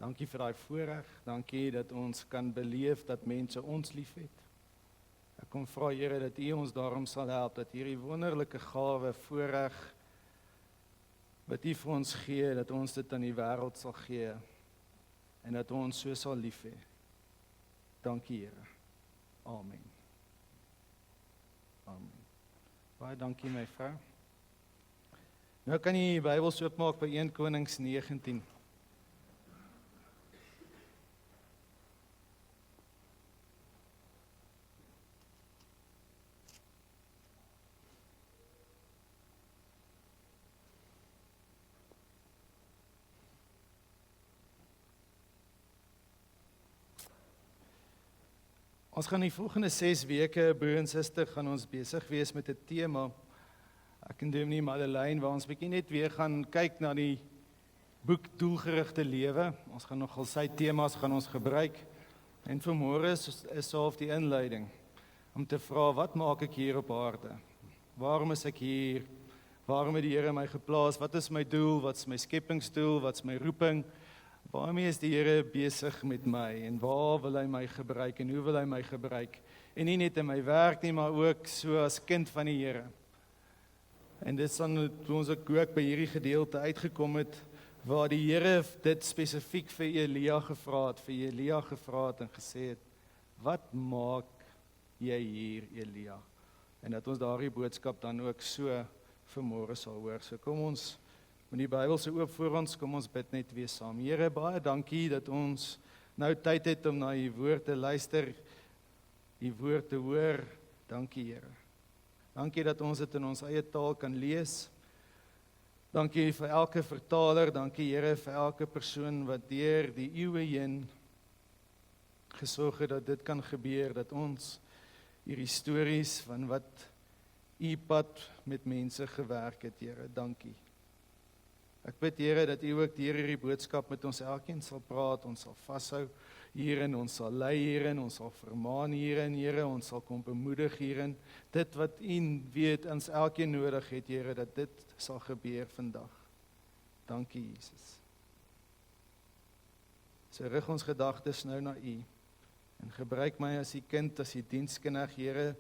Dankie vir daai voorreg, dankie dat ons kan beleef dat mense ons liefhet. Ek kom vra Here dat U ons daarom sal help, dat hierdie wonderlike gawe, voorreg, wat U vir ons gee, dat ons dit aan die wêreld sal gee, en dat ons so sal lief hê. Dankie Here. Amen. Amen. Baie dankie my vrou. Nou kan jy die Bybel oopmaak by 1 Konings 19. Ons gaan die volgende 6 weke, broer en suster, gaan ons besig wees met 'n tema. Ek en Dominee Madeleine, waar ons bietjie net weer gaan kyk na die boek Doelgerigte Lewe. Ons gaan nogal sy temas gaan ons gebruik. En vanmôre is half die inleiding om te vra, wat maak ek hier op aarde? Waarom is ek hier? Waarom het die Here my geplaas? Wat is my doel? Wat is my skepingsdoel? Wat is my roeping? Waarmee is die Here besig met my en waar wil hy my gebruik en hoe wil hy my gebruik? En nie net in my werk nie, maar ook so as kind van die Here. En dit is dan toe ons ook by hierdie gedeelte uitgekom het, waar die Here dit spesifiek vir Elia gevra het en gesê het, wat maak jy hier, Elia? En dat ons daardie boodskap dan ook so vanmôre sal hoor. So kom ons met die Bybel so oop voor ons, kom ons bid net weer saam. Here, baie dankie dat ons nou tyd het om na U woord te luister, U woord te hoor. Dankie Here. Dankie dat ons dit in ons eie taal kan lees. Dankie vir elke vertaler, dankie Here vir elke persoon wat deur die eeue heen gesorg het dat dit kan gebeur, dat ons hierdie stories van wat U pad met mense gewerk het, Here, dankie. Ek bid Here dat U ook deur hierdie boodskap met ons elkeen sal praat, ons sal vashou hierin, ons sal lei hierin, ons sal vermaan hierin, Here, ons sal kom bemoedig hierin. Dit wat U weet ons elkeen nodig het, Here, dat dit sal gebeur vandag. Dankie Jesus. So rig ons gedagtes nou na U en gebruik my as U kind, as U diensknegt, Here,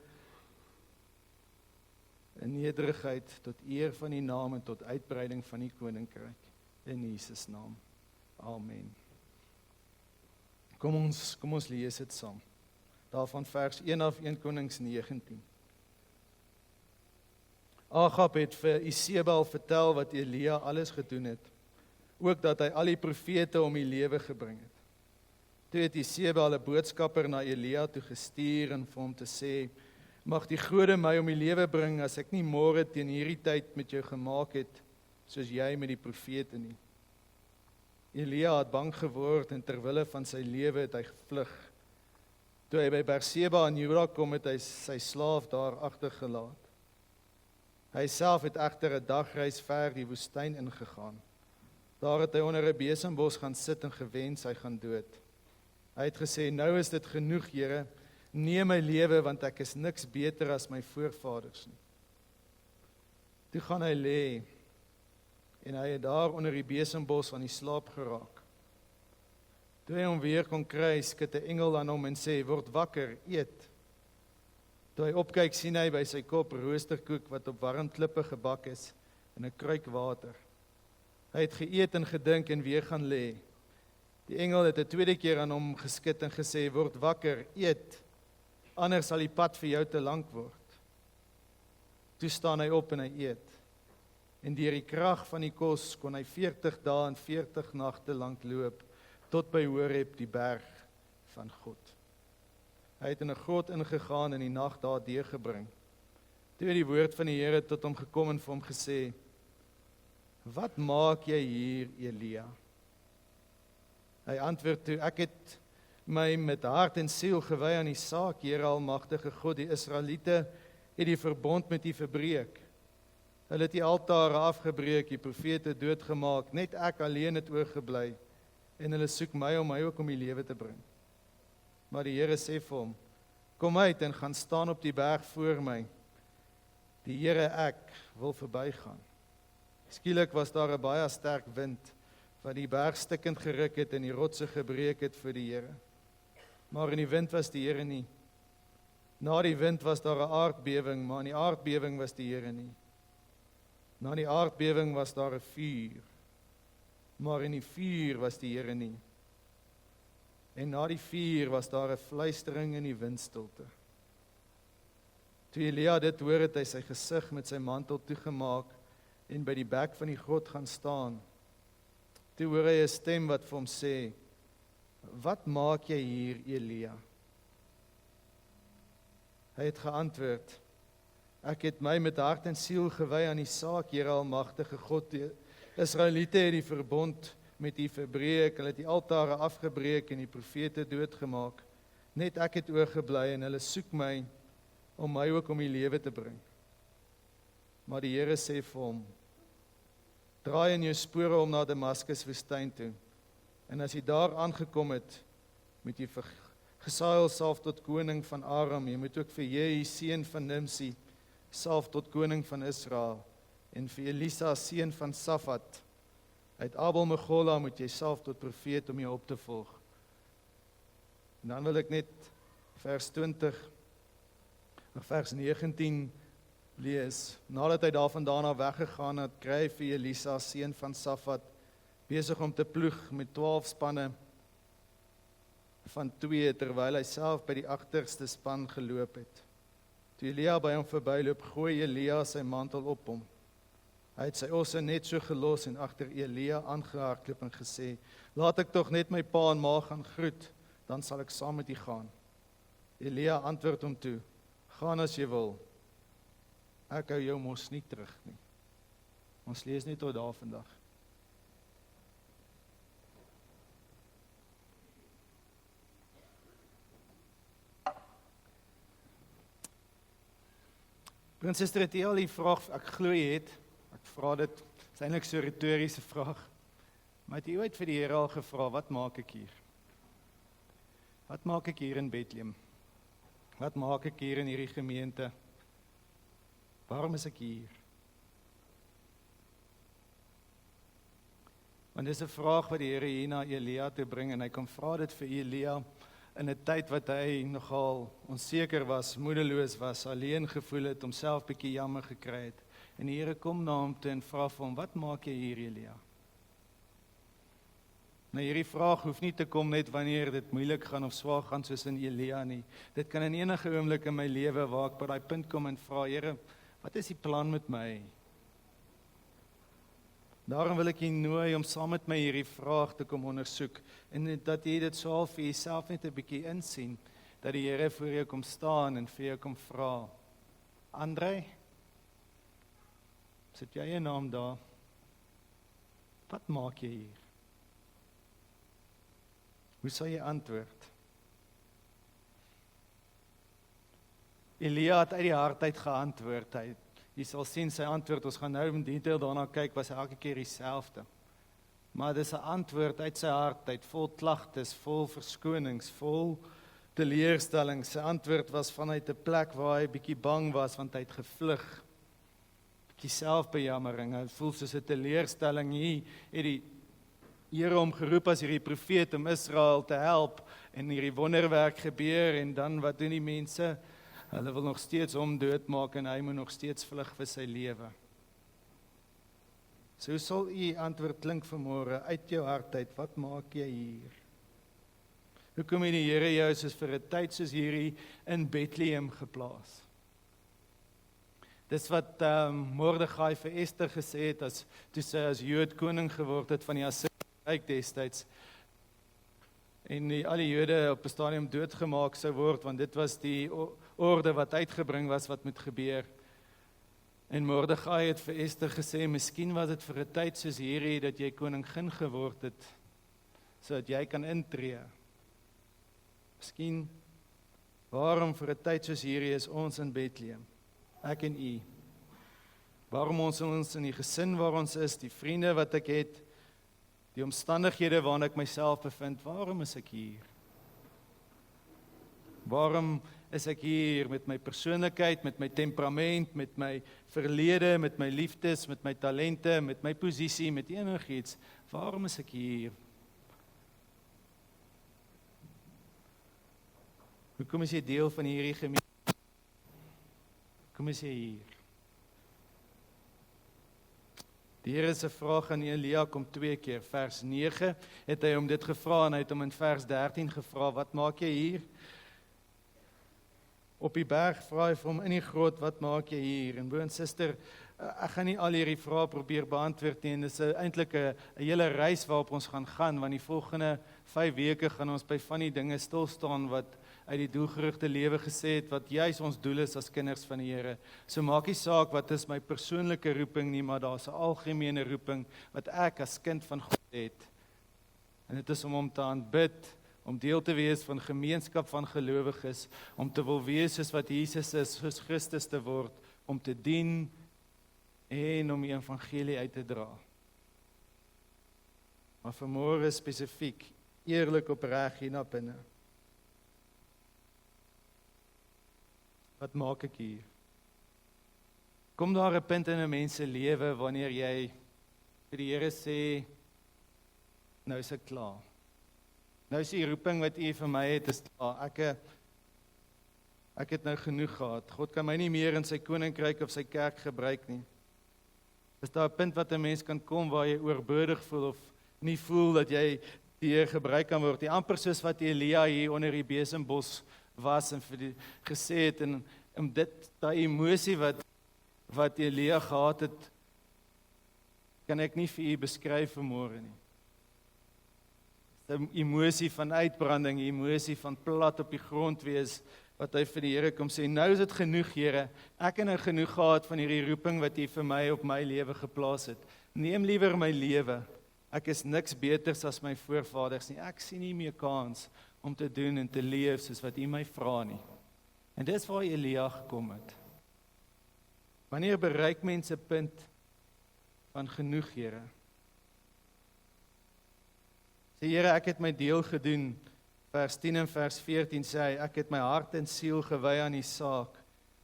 in nederigheid tot eer van U naam en tot uitbreiding van U koninkryk. In Jesus naam. Amen. Kom ons lees dit saam. Daarvan vers 1 af 1 Konings 19. Agab het vir Isebel vertel wat Elia alles gedoen het, ook dat hy al die profete om die lewe gebring het. Toe het Isebel 'n boodskapper na Elia toe gestuur en vir hom te sê, mag die gode my om die lewe bring as ek nie môre teen hierdie tyd met jou gemaak het, soos jy met die profete nie. Elia het bang geword en terwille van sy lewe het hy gevlug. Toe hy by Berseba in Juda kom, het hy sy slaaf daar agtergelaat. Hy self het egter 'n dagreis ver die woestyn ingegaan. Daar het hy onder 'n besembos gaan sit en gewens hy gaan dood. Hy het gesê, nou is dit genoeg, Here, neem my lewe, want ek is niks beter as my voorvaders nie. Toe gaan hy lê, en hy het daar onder die besembos aan die slaap geraak. Toe hy hom weer kon kry, skud 'n engel aan hom en sê, word wakker, eet. Toe hy opkyk, sien hy by sy kop roosterkoek wat op warm klippe gebak is en 'n kruik water. Hy het geëet en gedink en weer gaan lê. Die engel het 'n tweede keer aan hom geskud en gesê, word wakker, eet, anders sal die pad vir jou te lank word. Toe staan hy op en hy eet. En deur die krag van die kos kon hy 40 dae en 40 nagte lank loop, tot by Horeb, die berg van God. Hy het in 'n grot ingegaan en die nag daar deurgebring. Toe het die woord van die Here tot hom gekom en vir hom gesê, wat maak jy hier, Elia? Hy antwoord toe, ek het my met hart en siel gewy aan die saak, Here Almagtige God, die Israeliete het die verbond met U verbreek. Hulle het die altare afgebreek, die profete doodgemaak, net ek alleen het oorgebly, en hulle soek my om my ook om die lewe te bring. Maar die Here sê vir hom, kom uit en gaan staan op die berg voor my. Die Here, ek wil verbygaan. Skielik was daar 'n baie sterk wind, wat die berg stikkend geruk het en die rotse gebreek het vir die Here. Maar in die wind was die Here nie. Na die wind was daar 'n aardbewing, maar in die aardbewing was die Here nie. Na die aardbewing was daar 'n vuur, maar in die vuur was die Here nie. En na die vuur was daar 'n fluistering in die windstilte. Toe Elia dit hoor, het hy sy gesig met sy mantel toegemaak en by die bek van die grot gaan staan. Toe hoor hy 'n stem wat vir hom sê, "Wat maak jy hier, Elia?" Hy het geantwoord, "Ek het my met hart en siel gewy aan die saak, Here Almagtige God. Die Israeliete het die verbond met U verbreek, hulle het die altare afgebreek en die profete doodgemaak. Net ek het oorgebly en hulle soek my om my ook om die lewe te bring." Maar die Here sê vir hom, "Draai in jou spore om na Damaskus woestyn toe. En as jy daar aangekom het, moet jy vir Gesael salf tot koning van Aram. Jy moet ook vir Jehu seun van Nimsi salf tot koning van Israel. En vir Elisa seun van Safat uit Abel Megola moet jy salf tot profeet om jou op te volg." En dan wil ek net vers 19 lees. Nadat hy daarvandaan af weggegaan het, kry hy vir Elisa seun van Safat besig om te ploeg met 12 spanne van 2, terwyl hy self by die agterste span geloop het. Toe Elia by hom verbyloop, gooi Elia sy mantel op hom. Hy het sy osse net so gelos en agter Elia aangehardloop en gesê, "Laat ek tog net my pa en ma gaan groet, dan sal ek saam met u gaan." Elia antwoord hom toe, "Gaan as jy wil. Ek hou jou mos nie terug nie." Ons lees net tot daar vandag. Prinses Tretiel, die vraag, ek glo jy het, ek vra dit, is eintlik so 'n retoriese vraag, maar het jy ooit vir die Here al gevra, wat maak ek hier? Wat maak ek hier in Bethlehem? Wat maak ek hier in hierdie gemeente? Waarom is ek hier? Want dis 'n vraag wat die Here hier na Elia toe bring, en hy kom vra dit vir Elia in 'n tyd wat hy nogal onseker was, moedeloos was, alleen gevoel het, homself bietjie jammer gekry het. En die Here kom na hom toe en vra vir hom, "Wat maak jy hier, Elia?" Nou hierdie vraag hoef nie te kom net wanneer dit moeilik gaan of swaar gaan soos in Elia nie. Dit kan in enige oomblik in my lewe waar ek by daai punt kom en vra, "Here, wat is die plan met my?" Daarom wil ek jy nooi om saam met my hierdie vraag te kom ondersoek, en dat jy dit so al vir jouself net 'n bietjie insien, dat die Here voor jou kom staan en vir jou kom vra, "André, sit jy 'n naam daar? Wat maak jy hier?" Hoe sal jy antwoord? Elia het uit die hart uit geantwoord. Jy sal sien sy antwoord, ons gaan nou in detail daarna kyk, was elke keer dieselfde. Maar dis 'n antwoord uit sy hart, uit vol klagtes, vol verskonings, vol teleurstelling. Sy antwoord was vanuit 'n plek waar hy bietjie bang was, want hy het gevlug. Bietjie selfbejammering, hy voel soos 'n teleurstelling. Hier het die Here hom geroep as hierdie profeet om Israel te help, en hierdie wonderwerk gebeur, en dan wat doen die mense? Hulle wil nog steeds hom doodmaak, en hy moet nog steeds vlug vir sy lewe. So sal u antwoord klink vanmôre uit jou hart uit, wat maak jy hier? Hoekom het die Here jou soos vir 'n tyd soos hierdie in Bethlehem geplaas? Dis wat Mordegai vir Ester gesê het, toe sy as Jood koning geword het van die Assiriërs ryk destyds, en al die Jode op 'n stadium doodgemaak sou word, want dit was die orde wat uitgebring was, wat moet gebeur. En Mordegai het vir Ester gesê, miskien was dit vir 'n tyd soos hierdie, dat jy koningin geword het, sodat jy kan intree. Miskien, waarom vir 'n tyd soos hierdie is ons in Bethlehem, ek en u? Waarom ons in die gesin waar ons is, die vriende wat ek het, die omstandighede waarin ek myself bevind, waarom is ek hier? Waarom is ek hier met my persoonlikheid, met my temperament, met my verlede, met my liefdes, met my talente, met my posisie, met enigiets? Waarom is ek hier? Hoekom is jy deel van hierdie gemeenskap? Hoekom is jy hier? Die Here se vraag aan Elia kom 2 keer. Vers 9 het hy hom dit gevra en hy het hom in vers 13 gevra, wat maak jy hier? Op die berg vra hy vir hom in die grot, wat maak jy hier? En broer en suster, ek gaan nie al hierdie vrae probeer beantwoord nie, en dit is eintlik 'n hele reis waarop ons gaan, want die volgende 5 weke gaan ons by van die dinge stil staan wat uit die doelgerigte lewe gesê het, wat juis ons doel is as kinders van die Here. So maak nie saak wat is my persoonlike roeping nie, maar daar's 'n algemene roeping wat ek as kind van God het. En dit is om hom te aanbid, om deel te wees van gemeenskap van gelowiges, om te wil wees soos wat Jesus is, soos Christus te word, om te dien en om die evangelie uit te dra. Maar vanmôre spesifiek, eerlik opreg hier na binne. Wat maak ek hier? Kom daar 'n punt in 'n mens se lewe wanneer jy vir die Here sê, nou is ek klaar. Nou is die roeping wat U vir my het, is klaar. Ek het nou genoeg gehad. God kan my nie meer in sy koninkryk of sy kerk gebruik nie. Is daar 'n punt wat 'n mens kan kom waar jy oorbodig voel of nie voel dat jy deur gebruik kan word? Die amper soos wat Elia hier onder die besembos was en vir die gesê het, en om dit, daai emosie wat Elia gehad het, kan ek nie vir u beskryf vanmôre nie. 'n emosie van uitbranding, 'n emosie van plat op die grond wees, wat hy vir die Here kom sê, nou is dit genoeg Here, ek het nou genoeg gehad van hierdie roeping wat U vir my op my lewe geplaas het. Neem liewer my lewe, ek is niks beters as my voorvaders nie, ek sien nie meer kans om te doen en te leef soos wat U my vra nie. En dis waar Elia gekom het. Wanneer bereik mense 'n punt van genoeg, Here? Sê Here, ek het my deel gedoen. Vers 10 en vers 14 sê hy, ek het my hart en siel gewy aan die saak.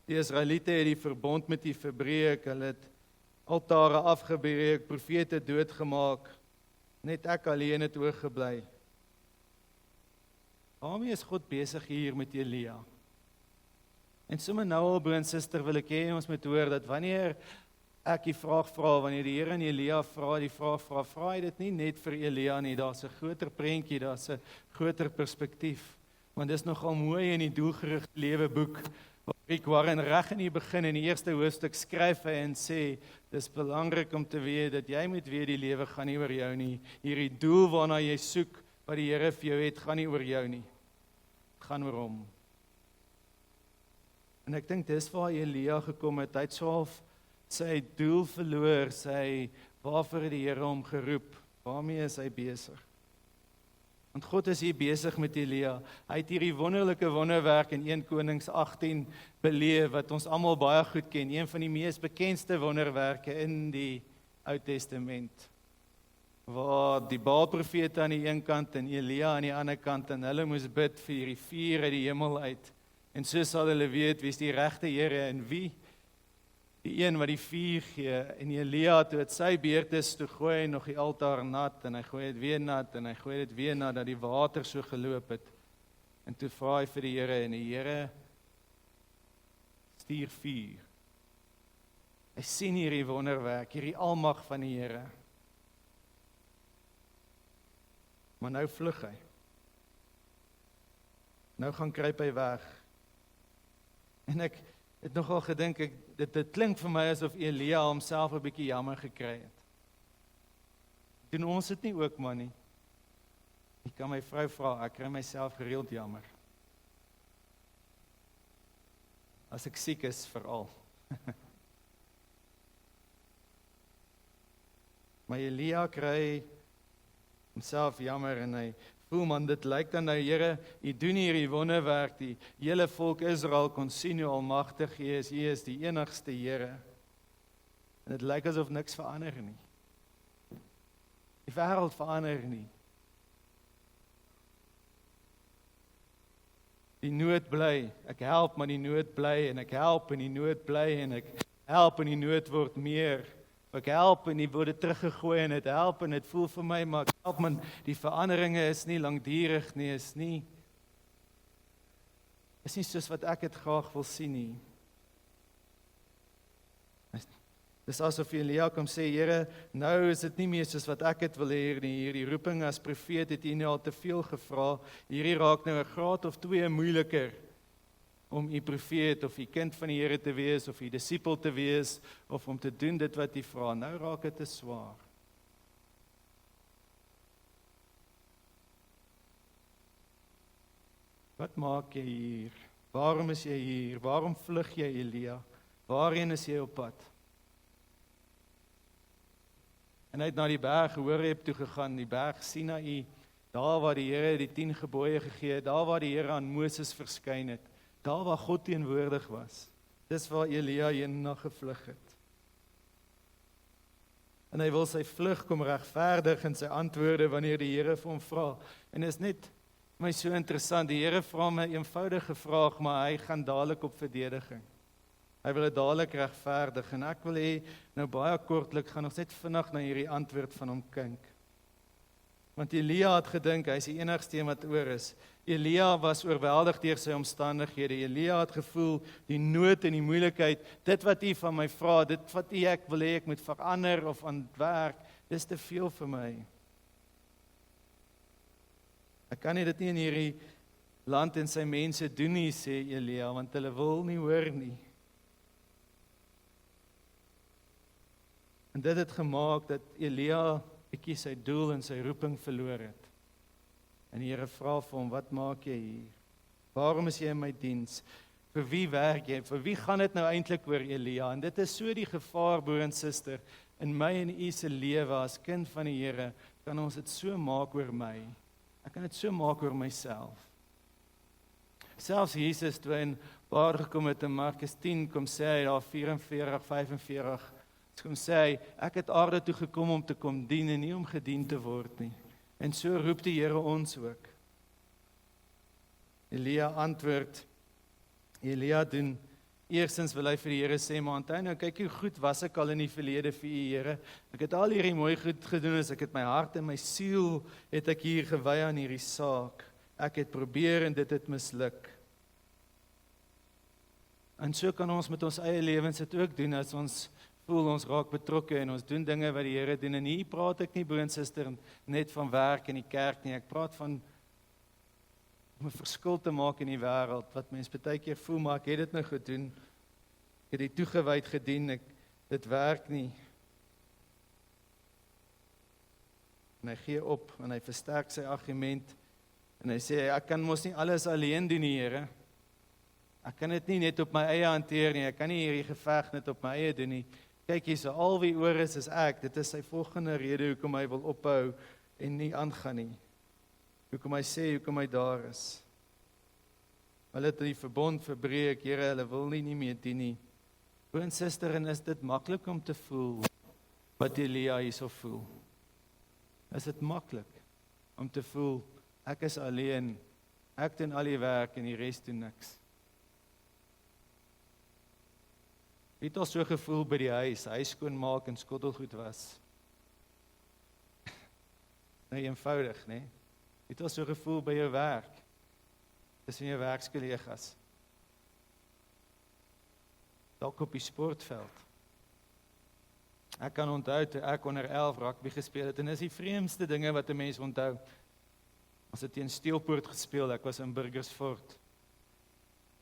Die Israeliete het die verbond met U verbreek, hulle het altare afgebreek, profete doodgemaak, net ek alleen het oorgebly. Waarmee is God besig hier met Elia? En sommer nou al, broer en suster, wil ek hê ons moet hoor dat wanneer ek die vraag vra, wanneer die Here en Elia die vraag vra hy dit nie net vir Elia nie, daar's 'n groter prentjie, daar's 'n groter perspektief. Want dis nogal mooi in die doelgerigte lewe boek, waarin reg in die begin in die eerste hoofstuk skryf hy en sê, dis belangrik om te weet dat jy moet weet die lewe gaan nie oor jou nie. Hierdie doel waarna jy soek, wat die Here vir jou het, gaan nie oor jou nie. Het gaan oor hom. En ek dink dis waar Elia gekom het, hy het swaalf sy doel verloor, sy waarvoor het die Here hom geroep, waarmee is hy besig? Want God is hier besig met Elia, hy het hierdie wonderlike wonderwerk in 1 Konings 18 beleef, wat ons almal baie goed ken, een van die mees bekendste wonderwerke in die Ou Testament, waar die Baal-profete aan die een kant en Elia aan die ander kant, en hulle moes bid vir hierdie vuur uit die hemel uit, en so sal hulle weet wie is die regte Here en wie die een wat die vuur gee. En Elia toe het sy beurt is, toe gooi hy nog die altaar nat, en hy gooi dit weer nat, en hy gooi dit weer nat, dat die water so geloop het. En toe vra hy vir die Here, en die Here stuur vuur. Hy sien hierdie wonderwerk, hierdie almag van die Here. Maar nou vlug hy. Nou gaan kruip hy weg. En ek het nogal gedink, dit klink vir my asof Elia homself 'n bietjie jammer gekry het. Doen ons dit nie ook maar nie? Ek kan my vrou vra, ek kry myself gereeld jammer. As ek siek is veral. Maar Elia kry homself jammer en hy voel, man, dit lyk dan nou, Here, U doen hierdie wonderwerk, die hele volk Israel kon sien hoe almagtig U is die enigste Here. En dit lyk asof niks verander nie. Die wêreld verander nie. die nood bly. Ek help, maar die nood bly, en ek help en die nood bly, en ek help en die nood word meer. Ek help en die word teruggegooi en dit help en dit voel vir my, maar ek help, man, die veranderinge is nie langdurig nie, is nie soos wat ek dit graag wil sien nie. Dis asof Elia kom sê, Here, nou is dit nie meer soos wat ek dit wil hê nie. Hierdie roeping as profeet het U nou al te veel gevra. Hierdie raak nou 'n graad of 2 moeiliker om U profeet of U kind van die Here te wees of U disipel te wees of om te doen dit wat U vra. Nou raak dit te swaar. Wat maak jy hier? Waarom is jy hier? Waarom vlug jy, Elia? Waarheen is jy op pad? En hy het na die berg Horeb toe gegaan, die berg Sinaï, daar waar die Here die 10 gebooie gegee het, daar waar die Here aan Moses verskyn het, daar waar God teenwoordig was. Dis waar Elia heen na gevlug het. En hy wil sy vlug kom regverdig in sy antwoorde wanneer die Here vir hom vra. En is net my so interessant, die Here vra my 'n eenvoudige vraag, maar hy gaan dadelik op verdediging. Hy wil dit dadelik regverdig, en ek wil hê, nou baie kortlik, gaan ons net vinnig na hierdie antwoord van hom kyk. Want Elia het gedink, hy is die enigste een wat oor is. Elia was oorweldig deur sy omstandighede. Elia het gevoel, die nood en die moeilikheid, dit wat U van my vra, dit wat ek wil hê ek moet verander of aan werk, dis te veel vir my. Ek kan nie dit nie in hierdie land en sy mense doen nie, sê Elia, want hulle wil nie hoor nie. En dit het gemaak dat Elia bietjie sy doel en sy roeping verloor het. En die Here vra vir hom, wat maak jy hier? Waarom is jy in my diens? Vir wie werk jy? Vir wie gaan dit nou eintlik oor, Elia? En dit is so die gevaar, broer en suster, in my en u se lewe as kind van die Here, kan ons dit so maak oor my. Ek kan dit so maak oor myself. Selfs Jesus, toe hy in waar gekom het in Markus 10, kom sê hy daar 44, 45, kom sê hy, ek het aarde toe gekom om te kom dien en nie om gedien te word nie. En so roep die Here ons ook. Elia antwoord, Elia doen, eerstens wil hy vir die Here sê, maar onthou nou, kyk hoe goed was ek al in die verlede vir U, Here. Ek het al hierdie mooi goed gedoen, ek het my hart en my siel, het ek hier gewy aan hierdie saak. Ek het probeer en dit het misluk. En so kan ons met ons eie lewens dit ook doen, as ons voel ons raak betrokke en ons doen dinge wat die Here doen. En hier praat ek nie, broer en suster, net van werk in die kerk nie. Ek praat van om 'n verskil te maak in die wêreld, wat mens baie keer voel, maar ek het dit nou gedoen. Ek het dit toegewyd gedien, dit werk nie. En hy gee op, en hy versterk sy argument, en hy sê, ek kan mos nie alles alleen doen, die Here. Ek kan dit nie net op my eie hanteer nie, ek kan nie hierdie geveg net op my eie doen nie. Kyk hier, so al wie oor is ek, dit is sy volgende rede, hoekom hy wil ophou, en nie aangaan nie. Hoekom hy sê, hoekom hy daar is. Hulle het die verbond verbreek, Here, hulle wil nie meer dien nie. Broer en suster, en is dit maklik om te voel, wat Elia hierso voel? Is dit maklik om te voel, ek is alleen, ek doen al die werk en die res doen niks? Het al so gevoel by die huis skoonmaak en skottelgoed was? Nou eenvoudig, né? Het al so gevoel by jou werk, tussen jou werkskollegas, dalk op die sportveld. Ek kan onthou, toe ek onder 11 rugby gespeel het, en is die vreemdste dinge wat 'n mens onthou. Ons het teen Steelpoort gespeel, ek was in Burgersfort.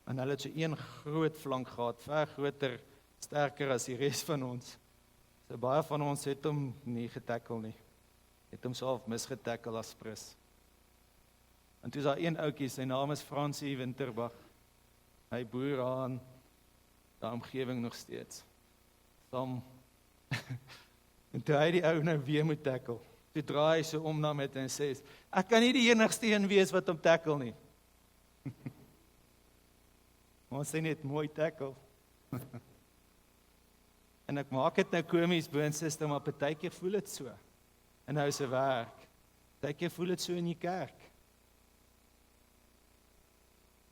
En hulle het so een groot flank gehad, ver groter, sterker as die res van ons. So baie van ons het hom nie getackle nie. Het hom self misgetackle as prins. En toe is daar een ouetjie, sy naam is Fransie Winterbach. Hy boer aan die omgewing nog steeds. En toe hy die ou nou weer moet tackle, toe draai hy so om na met en sê, ek kan nie die enigste een wees wat hom tackle nie. Ons sê net mooi tackle. En ek maak dit nou komies, broer en suster, maar partykeer voel dit so. En nou is 'n werk. Partykeer voel dit so in die kerk.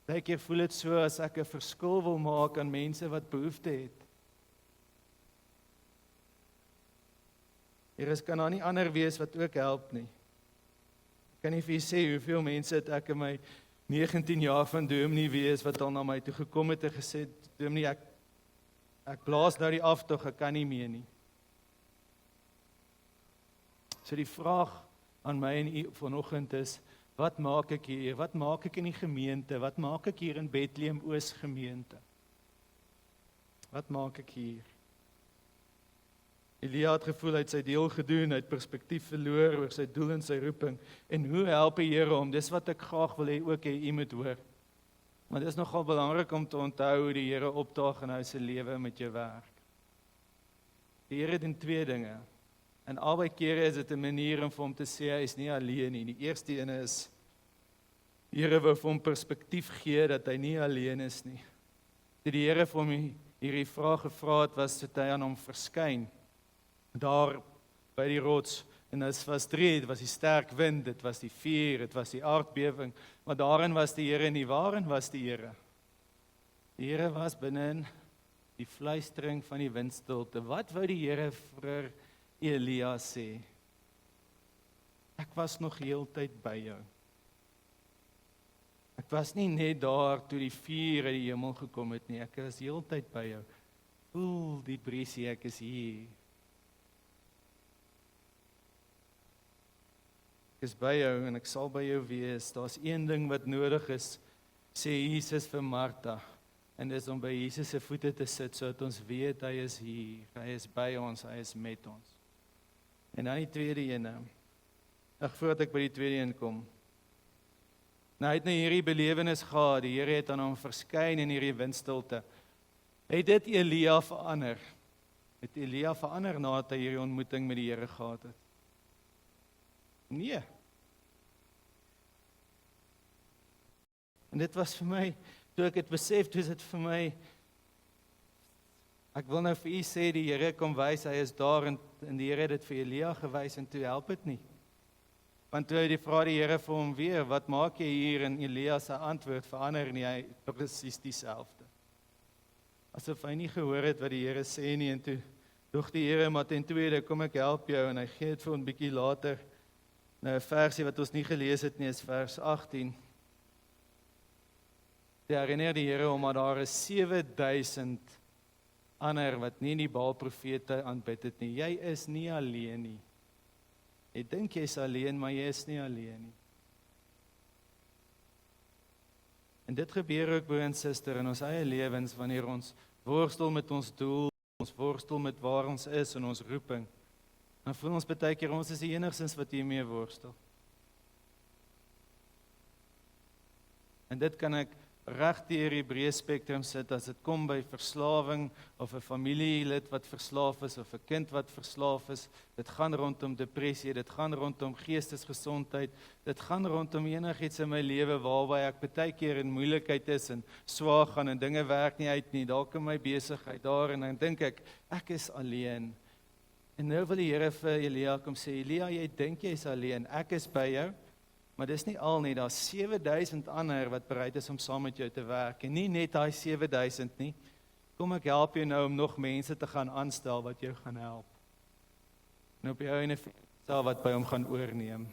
Baie keer voel dit so as ek 'n verskil wil maak aan mense wat behoefte het. Here, kan daar nie ander wees wat ook help nie. Ek kan nie vir julle sê hoeveel mense het ek in my 19 jaar van dominee wees wat al na my toe gekom het en gesê, dominee, ek blaas nou die aftog, ek kan nie meer nie. So die vraag aan my en u vanoggend is, wat maak ek hier? Wat maak ek in die gemeente? Wat maak ek hier in Bethlehem Oos gemeente? Wat maak ek hier? Elia het gevoel hy het sy deel gedoen, hy het perspektief verloor oor sy doel en sy roeping. En hoe help die Here hom? Dis wat ek graag wil hê ook hê u moet hoor. Maar dit is nogal belangrik om te onthou hoe die Here opdaag in hy se lewe met jou werk. Die Here doen twee dinge. En albei kere is dit 'n manier om vir hom te sê hy is nie alleen nie. Die eerste ene is die Here wou vir hom perspektief gee dat hy nie alleen is nie. Toe die Here vir hom hierdie vraag gevra het, was dit hy aan hom verskyn daar by die rots. En dit was 3, dit was die sterk wind, dit was die vuur, dit was die aardbewing, maar daarin was die Here nie. Waarin was die Here? Die Here was binne in die fluistering van die windstilte. Wat wou die Here vir Elia sê? Ek was nog heeltyd by jou. Ek was nie net daar toe die vuur uit die hemel gekom het nie, ek was heeltyd by jou. Voel die briesie, ek is hier. Ek is by jou en ek sal by jou wees. Daar's een ding wat nodig is, sê Jesus vir Martha. En dis om by Jesus se voete te sit, sodat ons weet hy is hier, hy is by ons, hy is met ons. En dan die tweede ene, voordat ek by die tweede een kom. Nou, hy het nou hierdie belewenis gehad, die Here het aan hom verskyn in hierdie windstilte. Het dit Elia verander? Het Elia verander nadat hy hierdie ontmoeting met die Here gehad het? Nee. En dit was vir my, toe ek het besef, toe is dit vir my, ek wil nou vir u sê, die Here kom wys, hy is daar, en die Here het dit vir Elia gewys, en toe help dit nie. Want toe die vra die Here vir hom weer, wat maak jy hier? En Elia se antwoord verander nie, hy presies dieselfde. Asof hy nie gehoor het wat die Here sê nie, en toe dog die Here, maar ten tweede, kom ek help jou, en hy gee het vir 'n bietjie later. Nou 'n versie wat ons nie gelees het nie, is vers 18. Dit herinner die Here om dat daar is 7000 ander wat nie die Baal-profete aanbid het nie. Jy is nie alleen nie. Jy dink jy's alleen, maar jy is nie alleen nie. En dit gebeur ook, broer en suster, in ons eie lewens, wanneer ons worstel met ons doel, ons worstel met waar ons is in ons roeping. Dan voel ons baie keer, ons is die enigstens wat hiermee worstel. En dit kan ek reg deur die breë spektrum sit, as dit kom by verslawing, of 'n familielid wat verslaaf is, of 'n kind wat verslaaf is, dit gaan rondom depressie, dit gaan rondom geestesgesondheid, dit gaan rondom enigiets in my lewe, waarby ek baie keer in moeilikheid is, en swaar gaan, en dinge werk nie uit nie, dalk in my besigheid daar, en dan dink ek is alleen. En nou wil die Here vir Elia kom sê, Elia, jy dink jy is alleen, ek is by jou, maar dis nie al nie, daar's 7000 ander wat bereid is om saam met jou te werk, en nie net daai 7000 nie, kom ek help jou nou om nog mense te gaan aanstel wat jou gaan help. En op jou en sal wat by hom gaan oorneem.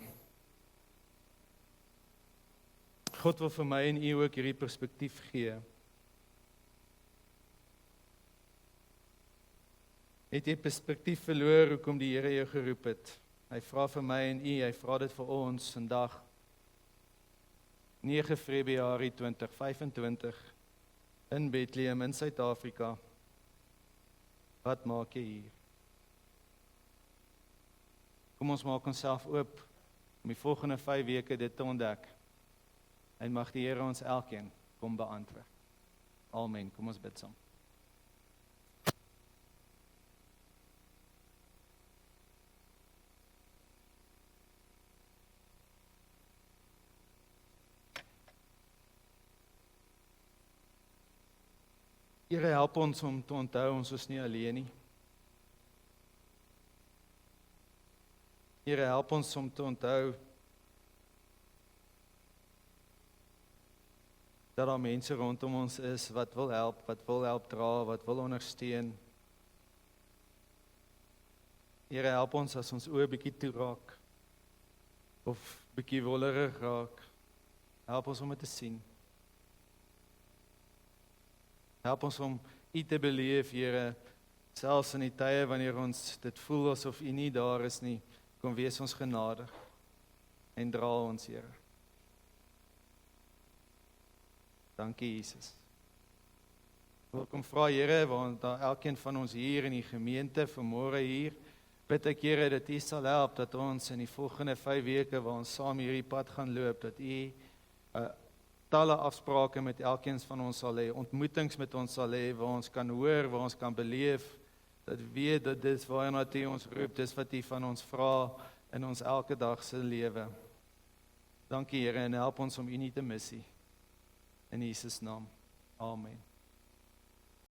God wil vir my en u ook hierdie perspektief gee. Het jy perspektief verloor hoekom die Here jou geroep het? Hy vra vir my en u, hy vra dit vir ons vandag. 9 Februarie 2025 in Bethlehem in Suid-Afrika. Wat maak jy hier? Kom ons maak onsself oop om die volgende 5 weke dit te ontdek. En mag die Here ons elkeen kom beantwoord. Amen. Kom ons bid saam. Here, help ons om te onthou, ons is nie alleen nie. Here, help ons om te onthou dat daar mense rondom ons is wat wil help dra, wat wil ondersteun. Here, help ons as ons oë bietjie toe raak, of bietjie wollerig raak. Help ons om dit te sien. Help ons om U te beleef, Here, selfs in die tye wanneer ons dit voel asof U nie daar is nie, kom wees ons genadig en dra ons, Here. Dankie, Jesus. Wil kom vra, Here, want daar elkeen van ons hier in die gemeente, vanmôre hier, bid ek, Here, dat U sal help, dat ons in die volgende 5 weke, waar ons saam hierdie pad gaan loop, dat U talle afsprake met elkeen van ons sal hê, ontmoetings met ons sal hê, waar ons kan hoor, waar ons kan beleef, dat weet dat dis waarna U ons roep, dis wat U van ons vra in ons elke dag se lewe. Dankie, Here, en help ons om U nie te mis nie. In Jesus naam. Amen.